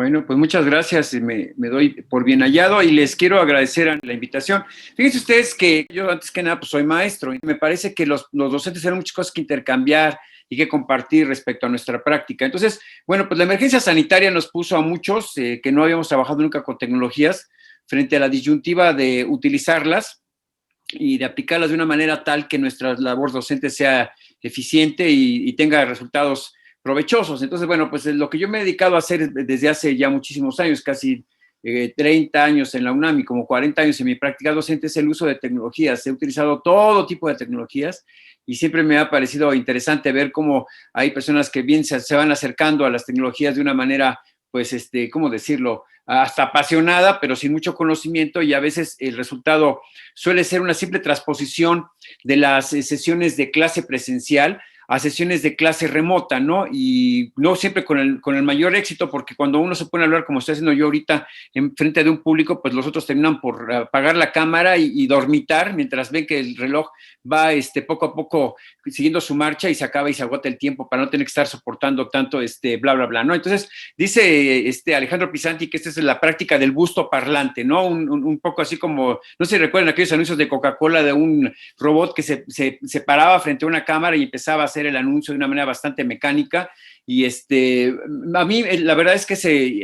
Bueno, pues muchas gracias, me doy por bien hallado y les quiero agradecer a la invitación. Fíjense ustedes que yo antes que nada pues soy maestro y me parece que los docentes tienen muchas cosas que intercambiar y que compartir respecto a nuestra práctica. Entonces, bueno, pues la emergencia sanitaria nos puso a muchos que no habíamos trabajado nunca con tecnologías frente a la disyuntiva de utilizarlas y de aplicarlas de una manera tal que nuestra labor docente sea eficiente y tenga resultados provechosos. Entonces, bueno, pues lo que yo me he dedicado a hacer desde hace ya muchísimos años, casi 30 años en la UNAM y como 40 años en mi práctica docente, es el uso de tecnologías. He utilizado todo tipo de tecnologías y siempre me ha parecido interesante ver cómo hay personas que bien se van acercando a las tecnologías de una manera, pues, ¿cómo decirlo? Hasta apasionada, pero sin mucho conocimiento, y a veces el resultado suele ser una simple transposición de las sesiones de clase presencial a sesiones de clase remota, ¿no? Y no siempre con el mayor éxito, porque cuando uno se pone a hablar, como estoy haciendo yo ahorita, en frente de un público, pues los otros terminan por apagar la cámara y dormitar, mientras ven que el reloj va poco a poco siguiendo su marcha y se acaba y se agota el tiempo para no tener que estar soportando tanto bla, bla, bla, ¿no? Entonces, dice Alejandro Pisanti que esta es la práctica del busto parlante, ¿no? Un poco así como, no sé si recuerdan aquellos anuncios de Coca-Cola de un robot que se paraba frente a una cámara y empezaba a hacer el anuncio de una manera bastante mecánica. Y a mí la verdad es que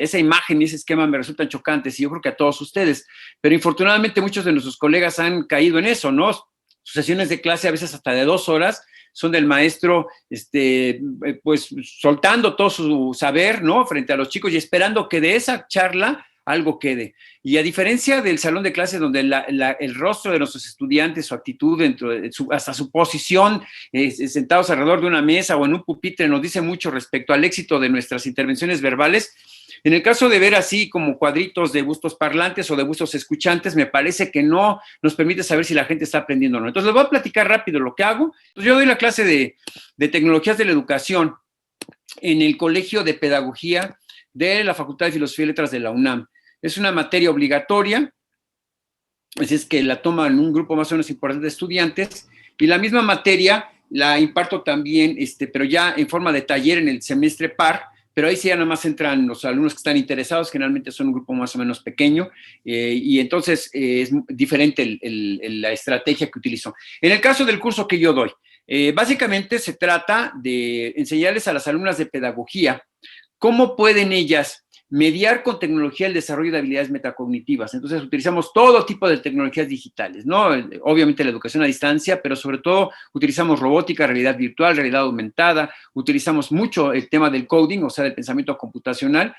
esa imagen y ese esquema me resultan chocantes y yo creo que a todos ustedes, pero infortunadamente muchos de nuestros colegas han caído en eso, ¿no? Sus sesiones de clase a veces hasta de 2 horas son del maestro, pues soltando todo su saber, ¿no? Frente a los chicos y esperando que de esa charla algo quede. Y a diferencia del salón de clase donde el rostro de nuestros estudiantes, su actitud, hasta su posición, sentados alrededor de una mesa o en un pupitre, nos dice mucho respecto al éxito de nuestras intervenciones verbales. En el caso de ver así como cuadritos de bustos parlantes o de bustos escuchantes, me parece que no nos permite saber si la gente está aprendiendo o no. Entonces, les voy a platicar rápido lo que hago. Entonces, yo doy la clase de tecnologías de la educación en el Colegio de Pedagogía de la Facultad de Filosofía y Letras de la UNAM. Es una materia obligatoria, así es que la toman un grupo más o menos importante de estudiantes, y la misma materia la imparto también, pero ya en forma de taller en el semestre par, pero ahí sí ya nada más entran los alumnos que están interesados, generalmente son un grupo más o menos pequeño, y entonces es diferente la estrategia que utilizo. En el caso del curso que yo doy, básicamente se trata de enseñarles a las alumnas de pedagogía cómo pueden ellas mediar con tecnología el desarrollo de habilidades metacognitivas. Entonces, utilizamos todo tipo de tecnologías digitales, ¿no? Obviamente la educación a distancia, pero sobre todo utilizamos robótica, realidad virtual, realidad aumentada, utilizamos mucho el tema del coding, o sea, del pensamiento computacional.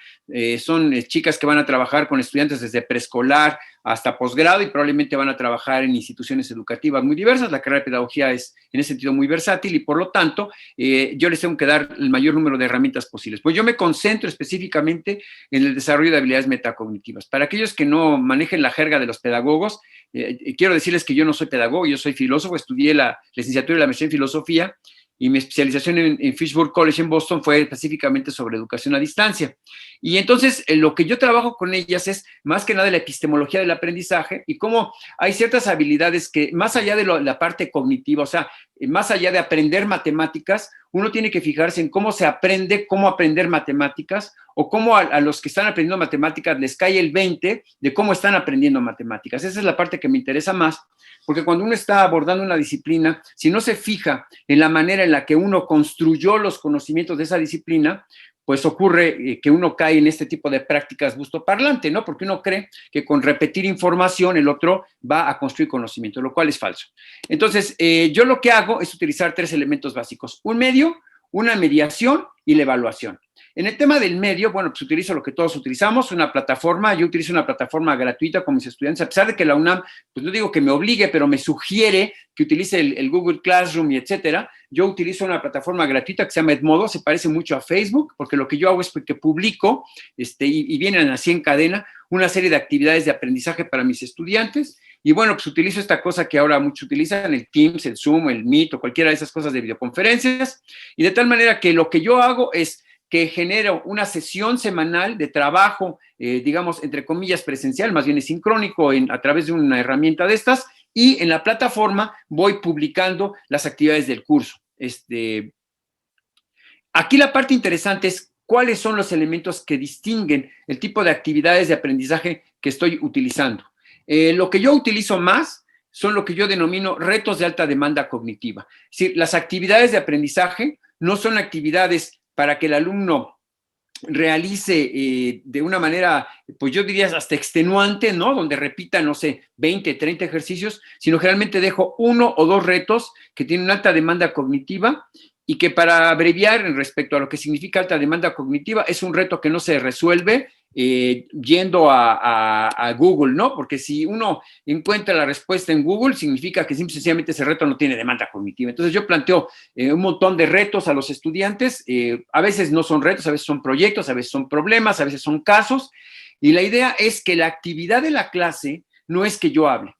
Son chicas que van a trabajar con estudiantes desde preescolar hasta posgrado y probablemente van a trabajar en instituciones educativas muy diversas. La carrera de pedagogía es en ese sentido muy versátil y por lo tanto yo les tengo que dar el mayor número de herramientas posibles. Pues yo me concentro específicamente en el desarrollo de habilidades metacognitivas. Para aquellos que no manejen la jerga de los pedagogos, quiero decirles que yo no soy pedagogo, yo soy filósofo, estudié la licenciatura y la maestría en filosofía y mi especialización en Fishburne College en Boston fue específicamente sobre educación a distancia. Y entonces lo que yo trabajo con ellas es más que nada la epistemología del aprendizaje y cómo hay ciertas habilidades que más allá de la parte cognitiva, o sea, más allá de aprender matemáticas, uno tiene que fijarse en cómo se aprende, cómo aprender matemáticas o cómo a los que están aprendiendo matemáticas les cae el 20 de cómo están aprendiendo matemáticas. Esa es la parte que me interesa más, porque cuando uno está abordando una disciplina, si no se fija en la manera en la que uno construyó los conocimientos de esa disciplina, pues ocurre que uno cae en este tipo de prácticas bustoparlante, ¿no? Porque uno cree que con repetir información el otro va a construir conocimiento, lo cual es falso. Entonces, yo lo que hago es utilizar 3 elementos básicos: un medio, una mediación y la evaluación. En el tema del medio, bueno, pues utilizo lo que todos utilizamos, una plataforma. Yo utilizo una plataforma gratuita con mis estudiantes, a pesar de que la UNAM, pues no digo que me obligue, pero me sugiere que utilice el Google Classroom y etcétera. Yo utilizo una plataforma gratuita que se llama Edmodo, se parece mucho a Facebook, porque lo que yo hago es que publico, y vienen así en cadena, una serie de actividades de aprendizaje para mis estudiantes. Y bueno, pues utilizo esta cosa que ahora muchos utilizan, el Teams, el Zoom, el Meet o cualquiera de esas cosas de videoconferencias. Y de tal manera que lo que yo hago es que genero una sesión semanal de trabajo, digamos, entre comillas, presencial, más bien es sincrónico a través de una herramienta de estas, y en la plataforma voy publicando las actividades del curso. Aquí la parte interesante es cuáles son los elementos que distinguen el tipo de actividades de aprendizaje que estoy utilizando. Lo que yo utilizo más son lo que yo denomino retos de alta demanda cognitiva. Es decir, las actividades de aprendizaje no son actividades para que el alumno realice de una manera, pues yo diría hasta extenuante, ¿no? Donde repita, no sé, 20, 30 ejercicios, sino generalmente dejo 1 o 2 retos que tienen una alta demanda cognitiva y que, para abreviar en respecto a lo que significa alta demanda cognitiva, es un reto que no se resuelve yendo a Google, ¿no? Porque si uno encuentra la respuesta en Google, significa que simple y sencillamente ese reto no tiene demanda cognitiva. Entonces yo planteo un montón de retos a los estudiantes, a veces no son retos, a veces son proyectos, a veces son problemas, a veces son casos, y la idea es que la actividad de la clase no es que yo hable.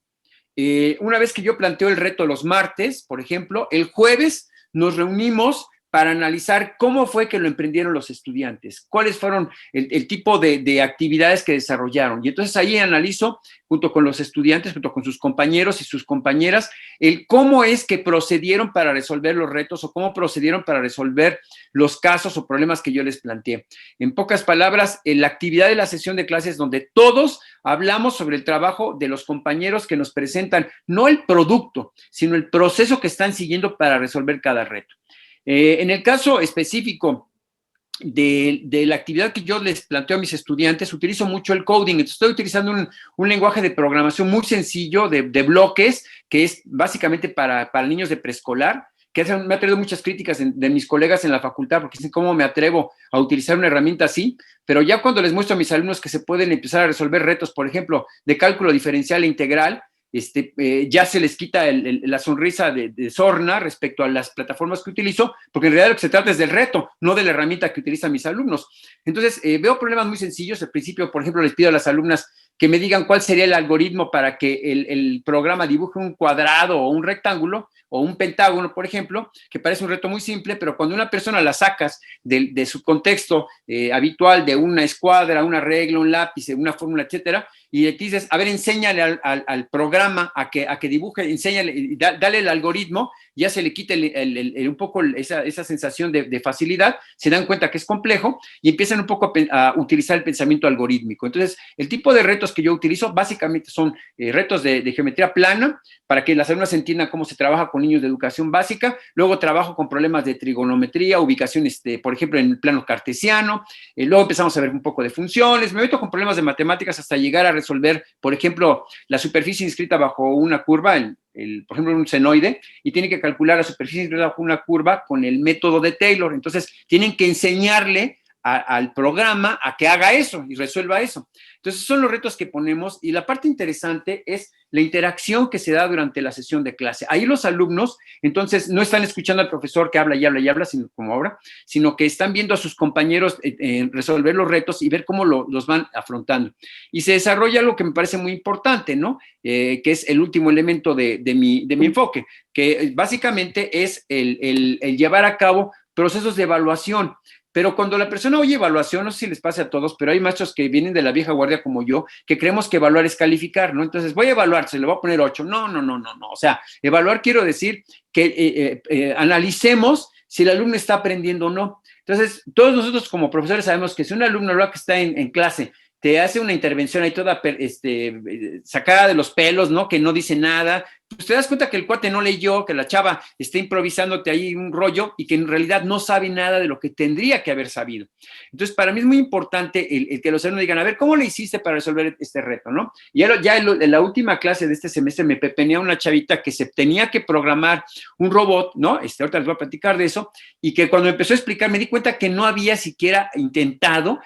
Una vez que yo planteo el reto los martes, por ejemplo, el jueves nos reunimos para analizar cómo fue que lo emprendieron los estudiantes, cuáles fueron el tipo de actividades que desarrollaron. Y entonces ahí analizo, junto con los estudiantes, junto con sus compañeros y sus compañeras, el cómo es que procedieron para resolver los retos o cómo procedieron para resolver los casos o problemas que yo les planteé. En pocas palabras, la actividad de la sesión de clases donde todos hablamos sobre el trabajo de los compañeros que nos presentan, no el producto, sino el proceso que están siguiendo para resolver cada reto. En el caso específico de la actividad que yo les planteo a mis estudiantes, utilizo mucho el coding. Entonces, estoy utilizando un lenguaje de programación muy sencillo, de bloques, que es básicamente para niños de preescolar, que me ha traído muchas críticas de mis colegas en la facultad, porque dicen cómo me atrevo a utilizar una herramienta así, pero ya cuando les muestro a mis alumnos que se pueden empezar a resolver retos, por ejemplo, de cálculo diferencial e integral, ya se les quita la sonrisa de sorna respecto a las plataformas que utilizo, porque en realidad lo que se trata es del reto, no de la herramienta que utilizan mis alumnos. Entonces, veo problemas muy sencillos. Al principio, por ejemplo, les pido a las alumnas que me digan cuál sería el algoritmo para que el programa dibuje un cuadrado o un rectángulo o un pentágono, por ejemplo, que parece un reto muy simple, pero cuando una persona la sacas de su contexto habitual, de una escuadra, una regla, un lápiz, una fórmula, etcétera, y le dices, a ver, enséñale al programa a que dibuje, enséñale, dale el algoritmo, ya se le quita un poco esa sensación de facilidad, se dan cuenta que es complejo y empiezan un poco a utilizar el pensamiento algorítmico. Entonces, el tipo de retos que yo utilizo básicamente son retos de geometría plana, para que las alumnas entiendan cómo se trabaja con niños de educación básica. Luego trabajo con problemas de trigonometría, ubicación, por ejemplo, en el plano cartesiano. Luego empezamos a ver un poco de funciones. Me meto con problemas de matemáticas hasta llegar a resolver, por ejemplo, la superficie inscrita bajo una curva, por ejemplo, un senoide, y tienen que calcular la superficie inscrita bajo una curva con el método de Taylor. Entonces, tienen que enseñarle al programa a que haga eso y resuelva eso. Entonces, son los retos que ponemos, y la parte interesante es la interacción que se da durante la sesión de clase. Ahí los alumnos, entonces, no están escuchando al profesor que habla y habla y habla, sino como ahora, sino que están viendo a sus compañeros resolver los retos y ver cómo los van afrontando. Y se desarrolla algo que me parece muy importante, ¿no? Que es el último elemento de mi enfoque, que básicamente es el llevar a cabo procesos de evaluación. Pero cuando la persona oye evaluación, no sé si les pasa a todos, pero hay maestros que vienen de la vieja guardia como yo, que creemos que evaluar es calificar, ¿no? Entonces, voy a evaluar, se le voy a poner 8. No. O sea, evaluar quiero decir que analicemos si el alumno está aprendiendo o no. Entonces, todos nosotros como profesores sabemos que si un alumno lo que está en clase te hace una intervención ahí toda sacada de los pelos, ¿no? Que no dice nada, pues te das cuenta que el cuate no leyó, que la chava está improvisándote ahí un rollo y que en realidad no sabe nada de lo que tendría que haber sabido. Entonces, para mí es muy importante el que los alumnos digan, a ver, ¿cómo le hiciste para resolver este reto, no? Y ya en la última clase de este semestre me pepenea una chavita que se tenía que programar un robot, ¿no? Ahorita les voy a platicar de eso, y que cuando empezó a explicar me di cuenta que no había siquiera intentado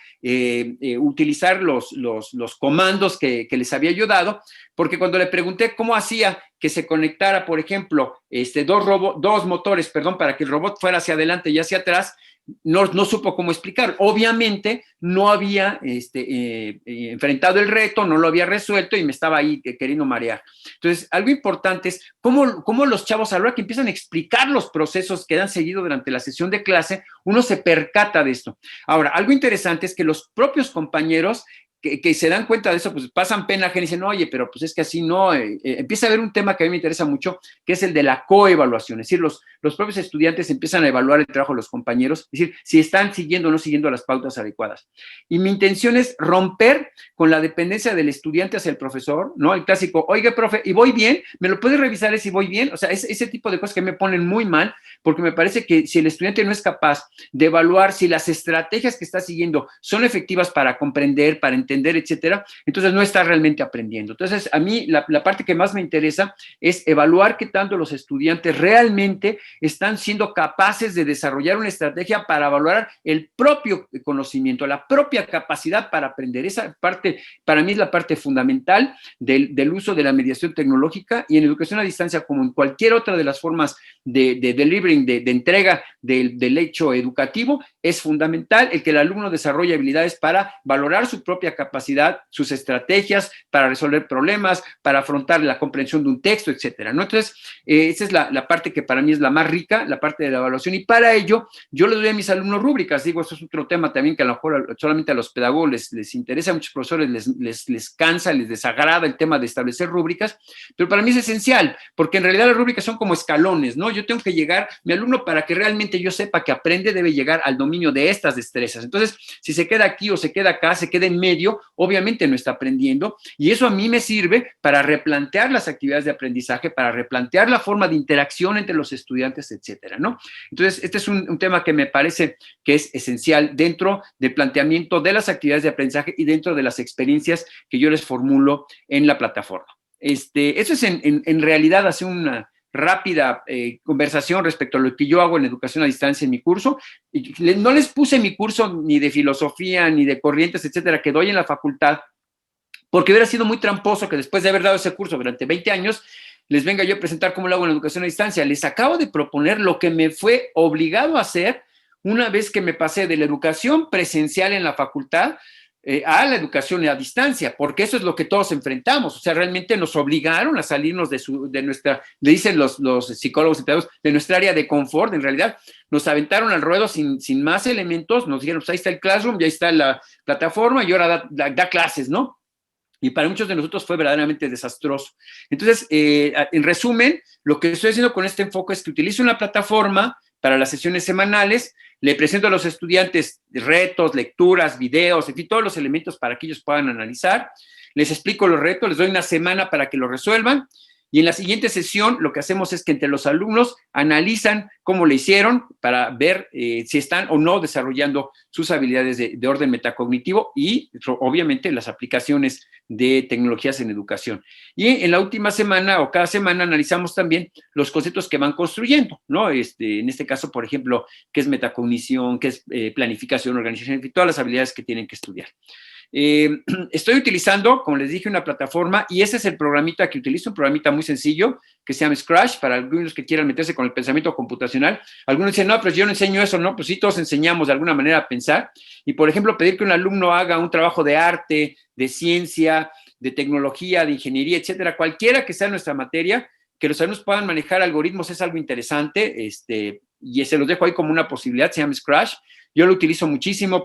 utilizar los comandos que les había yo dado, porque cuando le pregunté cómo hacía que se conectara, por ejemplo, dos motores, para que el robot fuera hacia adelante y hacia atrás, no supo cómo explicar. Obviamente no había enfrentado el reto, no lo había resuelto y me estaba ahí queriendo marear. Entonces, algo importante es cómo los chavos, a la hora que empiezan a explicar los procesos que han seguido durante la sesión de clase, uno se percata de esto. Ahora, algo interesante es que los propios compañeros que se dan cuenta de eso, pues pasan pena ajena y dicen, oye, pero pues es que así no. Empieza a haber un tema que a mí me interesa mucho, que es el de la coevaluación. Es decir, los propios estudiantes empiezan a evaluar el trabajo de los compañeros, es decir, si están siguiendo o no siguiendo las pautas adecuadas. Y mi intención es romper con la dependencia del estudiante hacia el profesor, ¿no? El clásico, oiga, profe, ¿y voy bien? ¿Me lo puede revisar si voy bien? O sea, ese tipo de cosas que me ponen muy mal, porque me parece que si el estudiante no es capaz de evaluar si las estrategias que está siguiendo son efectivas para comprender, para entender, etcétera, entonces no está realmente aprendiendo. Entonces, a mí la parte que más me interesa es evaluar qué tanto los estudiantes realmente están siendo capaces de desarrollar una estrategia para valorar el propio conocimiento, la propia capacidad para aprender. Esa parte, para mí, es la parte fundamental del uso de la mediación tecnológica, y en educación a distancia, como en cualquier otra de las formas de delivering, de entrega del hecho educativo, es fundamental el que el alumno desarrolle habilidades para valorar su propia capacidad, sus estrategias para resolver problemas, para afrontar la comprensión de un texto, etcétera, ¿no? Entonces, esa es la parte que para mí es la más rica, la parte de la evaluación, y para ello yo le doy a mis alumnos rúbricas. Digo, eso es otro tema también que a lo mejor solamente a los pedagogos les interesa, a muchos profesores les cansa, les desagrada el tema de establecer rúbricas, pero para mí es esencial, porque en realidad las rúbricas son como escalones, ¿no? Yo tengo que llegar, mi alumno, para que realmente yo sepa que aprende, debe llegar al dominio de estas destrezas. Entonces, si se queda aquí o se queda acá, se queda en medio, obviamente no está aprendiendo, y eso a mí me sirve para replantear las actividades de aprendizaje, para replantear la forma de interacción entre los estudiantes, etcétera, ¿no? Entonces, este es un tema que me parece que es esencial dentro del planteamiento de las actividades de aprendizaje y dentro de las experiencias que yo les formulo en la plataforma. Eso es en realidad hacer una rápida conversación respecto a lo que yo hago en educación a distancia en mi curso. Y no les puse mi curso ni de filosofía, ni de corrientes, etcétera, que doy en la facultad, porque hubiera sido muy tramposo que después de haber dado ese curso durante 20 años, les venga yo a presentar cómo lo hago en educación a distancia. Les acabo de proponer lo que me fue obligado a hacer una vez que me pasé de la educación presencial en la facultad a la educación a distancia, porque eso es lo que todos enfrentamos. O sea, realmente nos obligaron a salirnos de nuestra, le dicen los psicólogos y pedagogos, de nuestra área de confort. En realidad nos aventaron al ruedo sin más elementos, nos dijeron, pues ahí está el Classroom, ya está la plataforma y ahora da clases, ¿no? Y para muchos de nosotros fue verdaderamente desastroso. Entonces, en resumen, lo que estoy haciendo con este enfoque es que utilizo una plataforma para las sesiones semanales, le presento a los estudiantes retos, lecturas, videos, en fin, todos los elementos para que ellos puedan analizar, les explico los retos, les doy una semana para que lo resuelvan, y en la siguiente sesión lo que hacemos es que entre los alumnos analizan cómo le hicieron para ver si están o no desarrollando sus habilidades de orden metacognitivo y obviamente las aplicaciones de tecnologías en educación. Y en la última semana o cada semana analizamos también los conceptos que van construyendo, ¿no? En este caso, por ejemplo, qué es metacognición, qué es planificación, organización, y todas las habilidades que tienen que estudiar. Estoy utilizando, como les dije, una plataforma, y ese es el programita que utilizo, un programita muy sencillo que se llama Scratch, para algunos que quieran meterse con el pensamiento computacional. Algunos dicen, no, pero yo no enseño eso, no, pues sí, todos enseñamos de alguna manera a pensar. Y, por ejemplo, pedir que un alumno haga un trabajo de arte, de ciencia, de tecnología, de ingeniería, etcétera, cualquiera que sea nuestra materia, que los alumnos puedan manejar algoritmos es algo interesante, y se los dejo ahí como una posibilidad, se llama Scratch. Yo lo utilizo muchísimo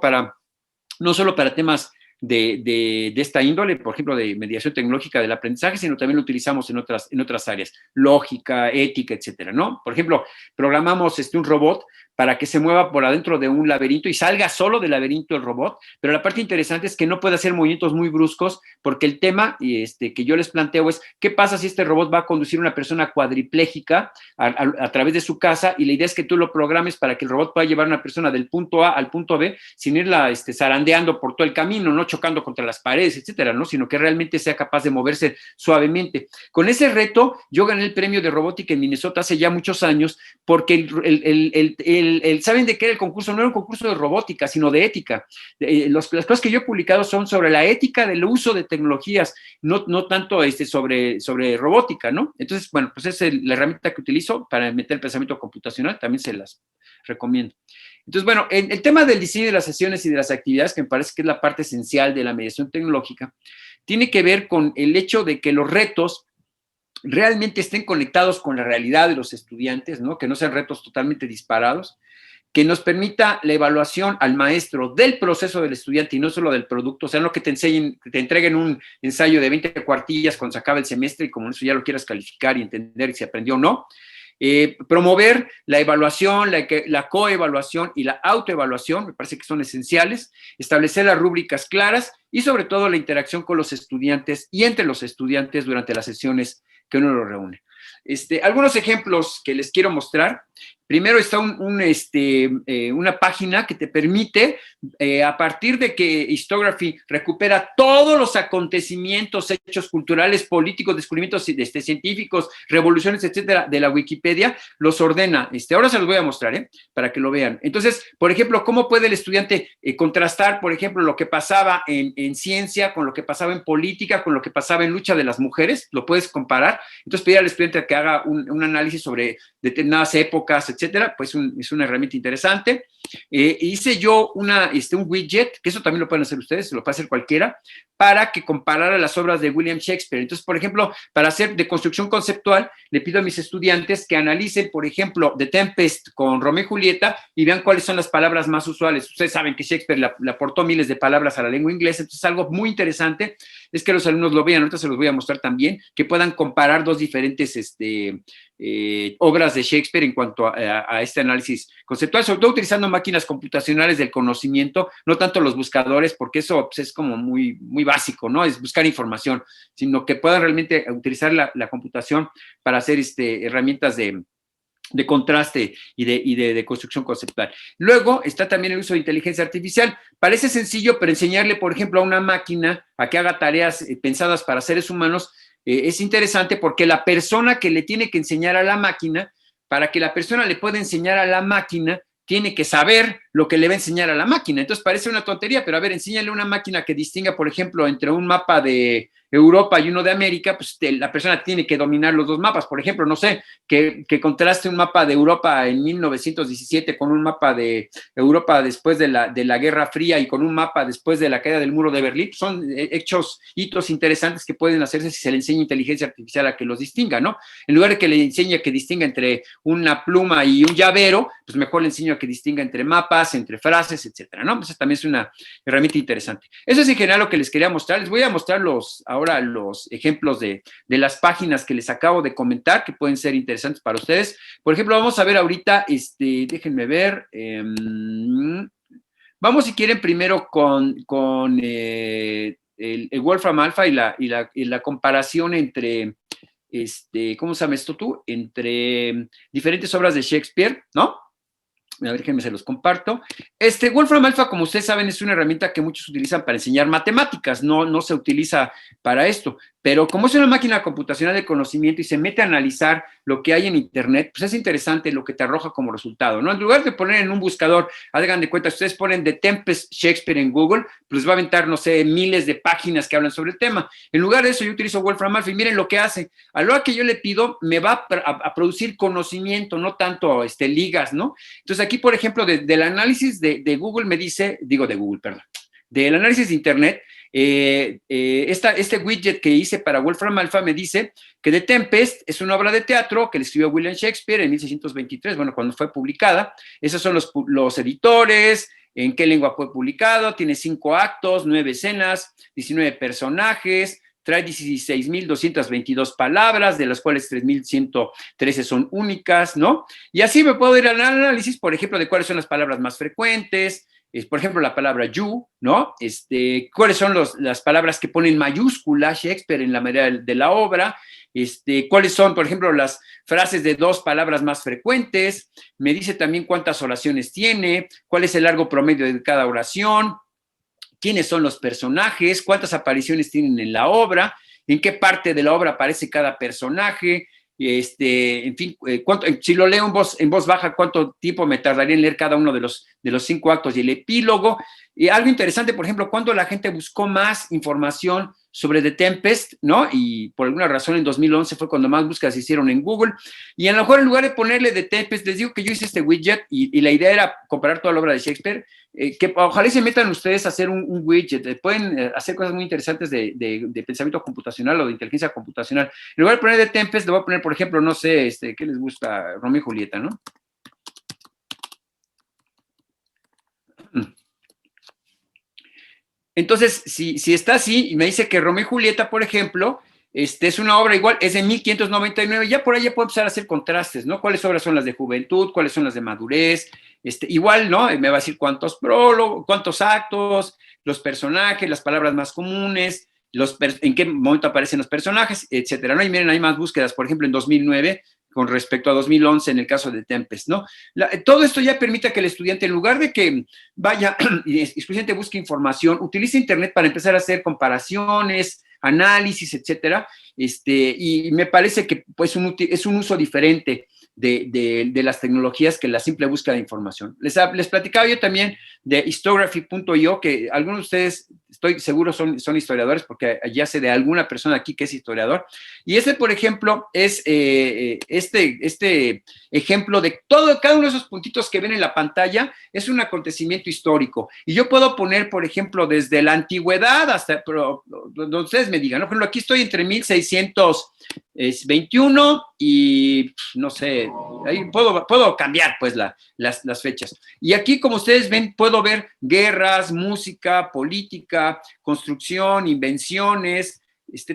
no solo para temas de esta índole, por ejemplo, de mediación tecnológica del aprendizaje, sino también lo utilizamos en otras áreas, lógica, ética, etcétera, ¿no? Por ejemplo, programamos un robot para que se mueva por adentro de un laberinto y salga solo del laberinto el robot, pero la parte interesante es que no puede hacer movimientos muy bruscos, porque el tema que yo les planteo es, ¿qué pasa si este robot va a conducir a una persona cuadripléjica a través de su casa? Y la idea es que tú lo programes para que el robot pueda llevar a una persona del punto A al punto B sin irla zarandeando por todo el camino, no chocando contra las paredes, etcétera, ¿no? Sino que realmente sea capaz de moverse suavemente. Con ese reto, yo gané el premio de robótica en Minnesota hace ya muchos años, porque ¿saben de qué era el concurso? No era un concurso de robótica, sino de ética. Las cosas que yo he publicado son sobre la ética del uso de tecnologías, no tanto sobre robótica, ¿no? Entonces, bueno, pues es la herramienta que utilizo para meter el pensamiento computacional, también se las recomiendo. Entonces, bueno, el tema del diseño de las sesiones y de las actividades, que me parece que es la parte esencial de la mediación tecnológica, tiene que ver con el hecho de que los retos realmente estén conectados con la realidad de los estudiantes, ¿no? Que no sean retos totalmente disparados, que nos permita la evaluación al maestro del proceso del estudiante y no solo del producto, o sea, no que te enseñen, que te entreguen un ensayo de 20 cuartillas cuando se acaba el semestre y como eso ya lo quieras calificar y entender si aprendió o no. Promover la evaluación, la coevaluación y la autoevaluación, me parece que son esenciales, establecer las rúbricas claras y sobre todo la interacción con los estudiantes y entre los estudiantes durante las sesiones que uno los reúne. Algunos ejemplos que les quiero mostrar. Primero está una página que te permite, a partir de que Histography recupera todos los acontecimientos, hechos culturales, políticos, descubrimientos científicos, revoluciones, etcétera, de la Wikipedia, los ordena. Ahora se los voy a mostrar, para que lo vean. Entonces, por ejemplo, ¿cómo puede el estudiante contrastar, por ejemplo, lo que pasaba en ciencia con lo que pasaba en política, con lo que pasaba en lucha de las mujeres? Lo puedes comparar. Entonces, pedir al estudiante que haga un análisis sobre determinadas épocas, etcétera, pues es una herramienta interesante. Hice yo un widget, que eso también lo pueden hacer ustedes, lo puede hacer cualquiera, para que comparara las obras de William Shakespeare. Entonces, por ejemplo, para hacer de construcción conceptual, le pido a mis estudiantes que analicen, por ejemplo, The Tempest con Romeo y Julieta y vean cuáles son las palabras más usuales. Ustedes saben que Shakespeare le aportó miles de palabras a la lengua inglesa, entonces algo muy interesante es que los alumnos lo vean. Ahorita se los voy a mostrar también, que puedan comparar dos diferentes obras de Shakespeare en cuanto a este análisis conceptual, sobre todo utilizando máquinas computacionales del conocimiento, no tanto los buscadores, porque eso pues, es como muy básico, ¿no? Es buscar información, sino que puedan realmente utilizar la computación para hacer herramientas de contraste y de construcción conceptual. Luego está también el uso de inteligencia artificial. Parece sencillo, pero enseñarle, por ejemplo, a una máquina a que haga tareas pensadas para seres humanos es interesante porque la persona que le tiene que enseñar a la máquina, para que la persona le pueda enseñar a la máquina, tiene que saber lo que le va a enseñar a la máquina. Entonces parece una tontería, pero a ver, enséñale a una máquina que distinga, por ejemplo, entre un mapa de Europa y uno de América, pues la persona tiene que dominar los dos mapas. Por ejemplo, no sé, que contraste un mapa de Europa en 1917 con un mapa de Europa después de la Guerra Fría y con un mapa después de la caída del muro de Berlín. Son hitos interesantes que pueden hacerse si se le enseña inteligencia artificial a que los distinga, ¿no? En lugar de que le enseñe a que distinga entre una pluma y un llavero, pues mejor le enseño a que distinga entre mapas, entre frases, etcétera, ¿no? Pues también es una herramienta interesante. Eso es en general lo que les quería mostrar. Les voy a mostrar ahora los ejemplos de las páginas que les acabo de comentar, que pueden ser interesantes para ustedes. Por ejemplo, vamos a ver ahorita, déjenme ver, vamos si quieren primero con el Wolfram Alpha y la comparación entre, ¿cómo se llama esto tú? Entre diferentes obras de Shakespeare, ¿no? A ver, déjenme se los comparto. Wolfram Alpha, como ustedes saben, es una herramienta que muchos utilizan para enseñar matemáticas, no se utiliza para esto, pero como es una máquina computacional de conocimiento y se mete a analizar lo que hay en Internet, pues es interesante lo que te arroja como resultado, ¿no? En lugar de poner en un buscador, hagan de cuenta, si ustedes ponen The Tempest Shakespeare en Google, pues les va a aventar, no sé, miles de páginas que hablan sobre el tema. En lugar de eso, yo utilizo Wolfram Alpha y miren lo que hace. A lo que yo le pido, me va a producir conocimiento, no tanto ligas, ¿no? Entonces, aquí, por ejemplo, del análisis de Google me dice, de Google, perdón, del análisis de Internet, este widget que hice para Wolfram Alpha me dice que The Tempest es una obra de teatro que le escribió William Shakespeare en 1623, bueno, cuando fue publicada. Esos son los editores, en qué lengua fue publicado, tiene 5 actos, 9 escenas, 19 personajes, trae 16,222 palabras, de las cuales 3,113 son únicas, ¿no? Y así me puedo ir al análisis, por ejemplo, de cuáles son las palabras más frecuentes, por ejemplo, la palabra you, ¿no? Cuáles son las palabras que ponen mayúscula Shakespeare en la mayoría de la obra, cuáles son, por ejemplo, las frases de 2 palabras más frecuentes, me dice también cuántas oraciones tiene, cuál es el largo promedio de cada oración, quiénes son los personajes, cuántas apariciones tienen en la obra, en qué parte de la obra aparece cada personaje, en fin, si lo leo en voz baja, cuánto tiempo me tardaría en leer cada uno de los 5 actos y el epílogo. Y algo interesante, por ejemplo, cuando la gente buscó más información sobre The Tempest, ¿no? Y por alguna razón en 2011 fue cuando más búsquedas se hicieron en Google. Y a lo mejor en lugar de ponerle The Tempest, les digo que yo hice este widget y la idea era comparar toda la obra de Shakespeare, que ojalá se metan ustedes a hacer un widget. Pueden hacer cosas muy interesantes de pensamiento computacional o de inteligencia computacional. En lugar de poner The Tempest, le voy a poner, por ejemplo, no sé, ¿qué les gusta? Romeo y Julieta, ¿no? Entonces, si está así, y me dice que Romeo y Julieta, por ejemplo, es una obra igual, es de 1599, ya por ahí ya puedo empezar a hacer contrastes, ¿no? ¿Cuáles obras son las de juventud? ¿Cuáles son las de madurez? Igual, ¿no? Me va a decir cuántos prólogos, cuántos actos, los personajes, las palabras más comunes, en qué momento aparecen los personajes, etcétera, ¿no? Y miren, hay más búsquedas, por ejemplo, en 2009, con respecto a 2011 en el caso de Tempest, ¿no? Todo esto ya permite que el estudiante, en lugar de que vaya y exclusivamente busque información, utilice Internet para empezar a hacer comparaciones, análisis, etcétera, y me parece que pues, es un uso diferente de las tecnologías que la simple búsqueda de información. Les platicaba yo también de historiography.io, que algunos de ustedes, estoy seguro, son historiadores, porque ya sé de alguna persona aquí que es historiador, y por ejemplo, es este ejemplo de cada uno de esos puntitos que ven en la pantalla es un acontecimiento histórico, y yo puedo poner, por ejemplo, desde la antigüedad hasta, pero, donde ustedes me digan, ¿no? Por ejemplo, aquí estoy entre 1621 y, no sé, ahí puedo cambiar, pues, las fechas. Y aquí, como ustedes ven, puedo ver guerras, música, política, construcción, invenciones,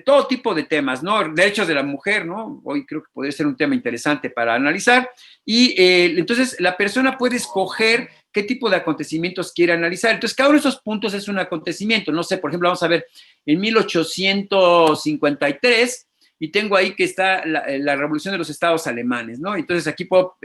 todo tipo de temas, ¿no? Derechos de la mujer, ¿no? Hoy creo que podría ser un tema interesante para analizar. Y entonces la persona puede escoger qué tipo de acontecimientos quiere analizar. Entonces, cada uno de esos puntos es un acontecimiento. No sé, por ejemplo, vamos a ver, en 1853, y tengo ahí que está la revolución de los estados alemanes, ¿no? Entonces, aquí puedo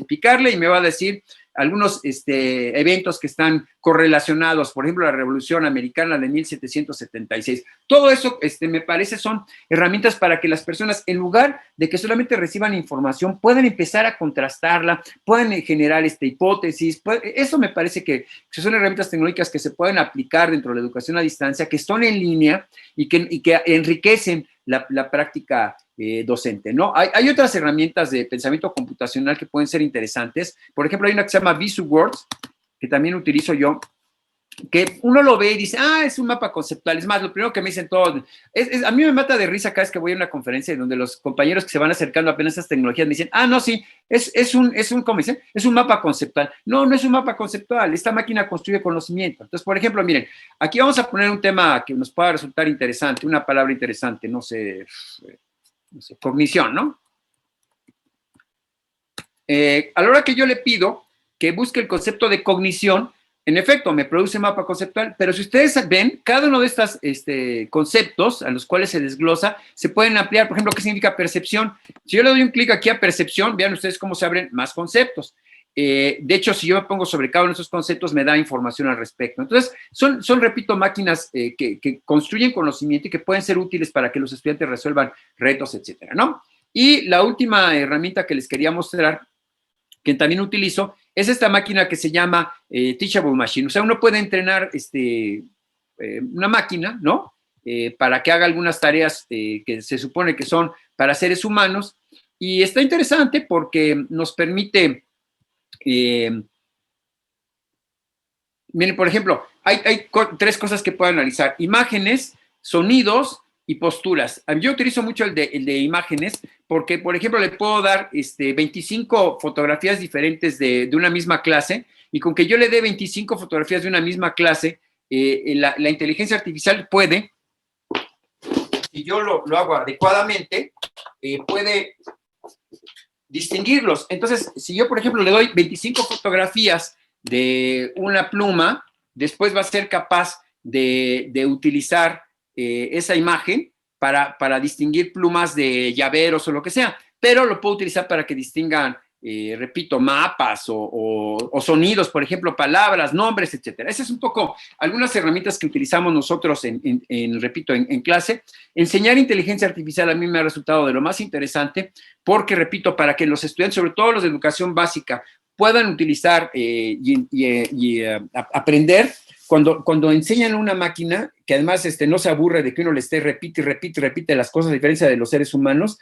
picarle y me va a decir algunos eventos que están correlacionados, por ejemplo, la Revolución Americana de 1776. Todo eso, me parece, son herramientas para que las personas, en lugar de que solamente reciban información, puedan empezar a contrastarla, puedan generar hipótesis. Eso me parece que son herramientas tecnológicas que se pueden aplicar dentro de la educación a distancia, que están en línea y que enriquecen la práctica docente, ¿no? Hay otras herramientas de pensamiento computacional que pueden ser interesantes. Por ejemplo, hay una que se llama VisuWords, que también utilizo yo, que uno lo ve y dice, es un mapa conceptual. Es más, lo primero que me dicen todos, a mí me mata de risa cada vez que voy a una conferencia donde los compañeros que se van acercando apenas a esas tecnologías me dicen, no, sí, ¿cómo dicen? Es un mapa conceptual. No, no es un mapa conceptual, esta máquina construye conocimiento. Entonces, por ejemplo, miren, aquí vamos a poner un tema que nos pueda resultar interesante, una palabra interesante, no sé, cognición, ¿no? A la hora que yo le pido que busque el concepto de cognición, en efecto, me produce mapa conceptual, pero si ustedes ven, cada uno de estos conceptos a los cuales se desglosa, se pueden ampliar. Por ejemplo, ¿qué significa percepción? Si yo le doy un clic aquí a percepción, vean ustedes cómo se abren más conceptos. De hecho, si yo me pongo sobre cada uno de esos conceptos, me da información al respecto. Entonces, repito, máquinas que construyen conocimiento y que pueden ser útiles para que los estudiantes resuelvan retos, etcétera, ¿no? Y la última herramienta que les quería mostrar, que también utilizo, es esta máquina que se llama Teachable Machine. O sea, uno puede entrenar una máquina, ¿no? Para que haga algunas tareas que se supone que son para seres humanos. Y está interesante porque nos permite, miren, por ejemplo, hay tres cosas que puedo analizar: imágenes, sonidos y posturas. Yo utilizo mucho el de imágenes porque, por ejemplo, le puedo dar 25 fotografías diferentes de una misma clase, y con que yo le dé 25 fotografías de una misma clase, la inteligencia artificial puede, si yo lo hago adecuadamente, puede distinguirlos. Entonces, si yo, por ejemplo, le doy 25 fotografías de una pluma, después va a ser capaz de utilizar esa imagen para distinguir plumas de llaveros o lo que sea, pero lo puedo utilizar para que distingan, repito, mapas o sonidos, por ejemplo, palabras, nombres, etcétera. Esas es un poco algunas herramientas que utilizamos nosotros repito, en clase. Enseñar inteligencia artificial a mí me ha resultado de lo más interesante porque, repito, para que los estudiantes, sobre todo los de educación básica, puedan utilizar y aprender. Cuando enseñan a una máquina, que además no se aburre de que uno le esté repite las cosas, a diferencia de los seres humanos,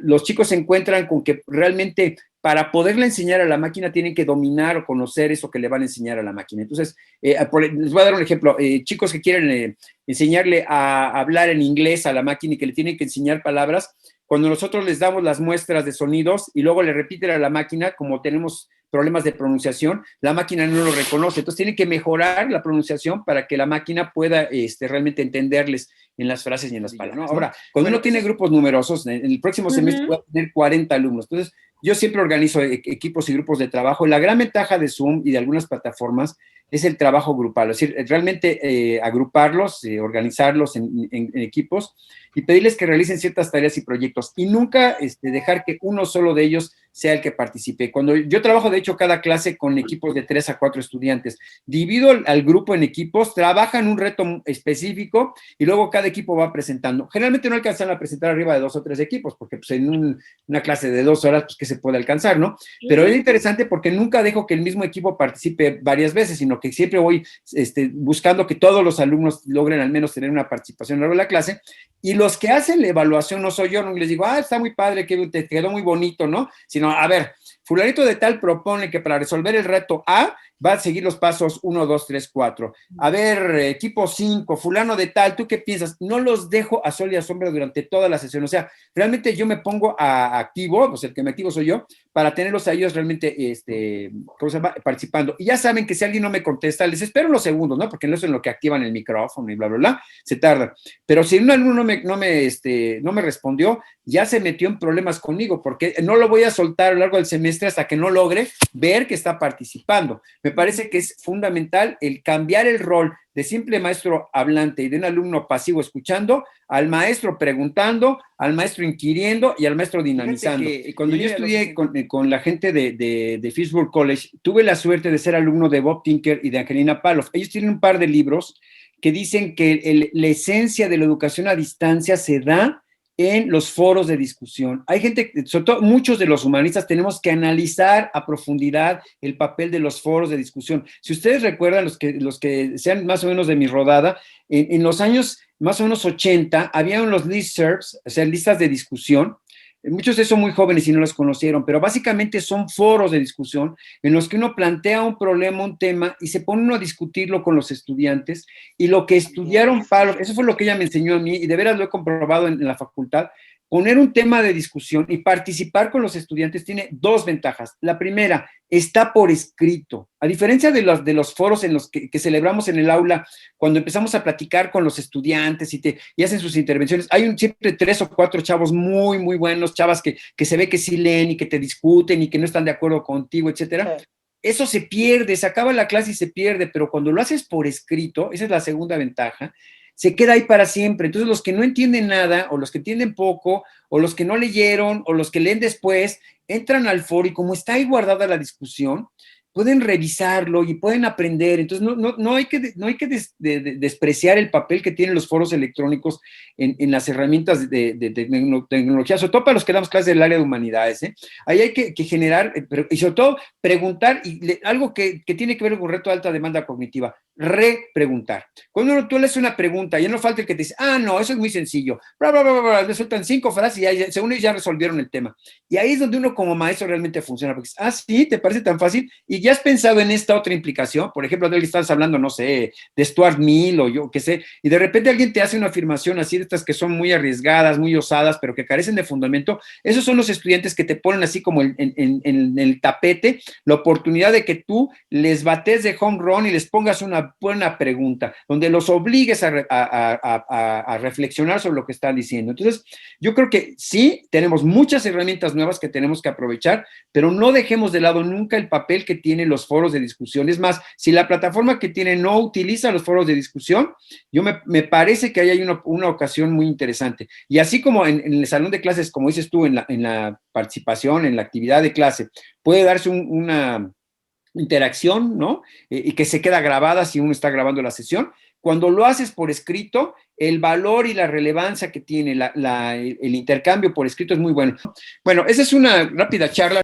los chicos se encuentran con que realmente para poderle enseñar a la máquina tienen que dominar o conocer eso que le van a enseñar a la máquina. Entonces, les voy a dar un ejemplo. Chicos que quieren enseñarle a hablar en inglés a la máquina y que le tienen que enseñar palabras, cuando nosotros les damos las muestras de sonidos y luego le repiten a la máquina, como tenemos problemas de pronunciación, la máquina no lo reconoce. Entonces tienen que mejorar la pronunciación para que la máquina pueda realmente entenderles en las frases y en las palabras, ¿no? Ahora, cuando uno tiene grupos numerosos, en el próximo semestre voy a tener 40 alumnos. Entonces, yo siempre organizo equipos y grupos de trabajo. La gran ventaja de Zoom y de algunas plataformas es el trabajo grupal, es decir, realmente agruparlos, organizarlos en equipos y pedirles que realicen ciertas tareas y proyectos y nunca dejar que uno solo de ellos sea el que participe. Cuando yo trabajo, de hecho, cada clase con equipos de 3 a 4 estudiantes, divido al grupo en equipos, trabajan un reto específico y luego cada equipo va presentando. Generalmente no alcanzan a presentar arriba de 2 o 3 equipos, porque pues, en una clase de 2 horas, pues, ¿qué se puede alcanzar, no? Pero es interesante porque nunca dejo que el mismo equipo participe varias veces, sino que siempre voy buscando que todos los alumnos logren al menos tener una participación a lo largo de la clase, y los que hacen la evaluación no soy yo, no les digo, está muy padre, que te quedó muy bonito, ¿no? Sino, a ver, fulanito de tal propone que para resolver el reto A va a seguir los pasos 1, 2, 3, 4. A ver, equipo 5, fulano de tal, ¿tú qué piensas? No los dejo a sol y a sombra durante toda la sesión. O sea, realmente yo me pongo activo, pues el que me activo soy yo, para tenerlos a ellos realmente, ¿cómo se llama? Participando. Y ya saben que si alguien no me contesta, les espero unos segundos, ¿no? Porque no es en lo que activan el micrófono y bla, bla, bla, se tarda. Pero si un alumno no me respondió, ya se metió en problemas conmigo, porque no lo voy a soltar a lo largo del semestre hasta que no logre ver que está participando. Me parece que es fundamental el cambiar el rol de simple maestro hablante y de un alumno pasivo escuchando, al maestro preguntando, al maestro inquiriendo y al maestro dinamizando. Cuando yo estudié con la gente de Fishburne College, tuve la suerte de ser alumno de Bob Tinker y de Angelina Pavlov. Ellos tienen un par de libros que dicen que la esencia de la educación a distancia se da en los foros de discusión. Hay gente, sobre todo muchos de los humanistas, tenemos que analizar a profundidad el papel de los foros de discusión. Si ustedes recuerdan, los que sean más o menos de mi rodada, en los años más o menos 80, había los listservs, o sea, listas de discusión. Muchos de esos son muy jóvenes y no los conocieron, pero básicamente son foros de discusión en los que uno plantea un problema, un tema, y se pone uno a discutirlo con los estudiantes, y lo que estudiaron Pablo, eso fue lo que ella me enseñó a mí, y de veras lo he comprobado en la facultad, poner un tema de discusión y participar con los estudiantes tiene 2 ventajas. La primera, está por escrito. A diferencia de los foros en los que celebramos en el aula, cuando empezamos a platicar con los estudiantes y hacen sus intervenciones, hay siempre 3 o 4 chavos muy, muy buenos, chavas que se ve que sí leen y que te discuten y que no están de acuerdo contigo, etcétera. Sí. Eso se pierde, se acaba la clase y se pierde, pero cuando lo haces por escrito, esa es la segunda ventaja, se queda ahí para siempre. Entonces, los que no entienden nada, o los que entienden poco, o los que no leyeron, o los que leen después, entran al foro y como está ahí guardada la discusión, pueden revisarlo y pueden aprender. Entonces, no hay que despreciar el papel que tienen los foros electrónicos en las herramientas de tecnología, sobre todo para los que damos clases del área de humanidades. Ahí hay que generar, y sobre todo preguntar, y algo que tiene que ver con un reto de alta demanda cognitiva, repreguntar. Cuando tú lees una pregunta, ya no falta el que te dice, no, eso es muy sencillo, bla, bla, bla, bla, le sueltan 5 frases y ya, según ellos ya resolvieron el tema. Y ahí es donde uno como maestro realmente funciona, porque sí, ¿te parece tan fácil? Y ya has pensado en esta otra implicación. Por ejemplo, de estás hablando, no sé, de Stuart Mill o yo qué sé, y de repente alguien te hace una afirmación así de estas que son muy arriesgadas, muy osadas, pero que carecen de fundamento. Esos son los estudiantes que te ponen así como en el tapete la oportunidad de que tú les bates de home run y les pongas una buena pregunta, donde los obligues a reflexionar sobre lo que están diciendo. Entonces, yo creo que sí, tenemos muchas herramientas nuevas que tenemos que aprovechar, pero no dejemos de lado nunca el papel que tienen los foros de discusión. Es más, si la plataforma que tiene no utiliza los foros de discusión, me parece que ahí hay una ocasión muy interesante. Y así como en el salón de clases, como dices tú, en la participación, en la actividad de clase, puede darse una interacción, ¿no? Y que se queda grabada si uno está grabando la sesión. Cuando lo haces por escrito, el valor y la relevancia que tiene el intercambio por escrito es muy bueno. Bueno, esa es una rápida charla.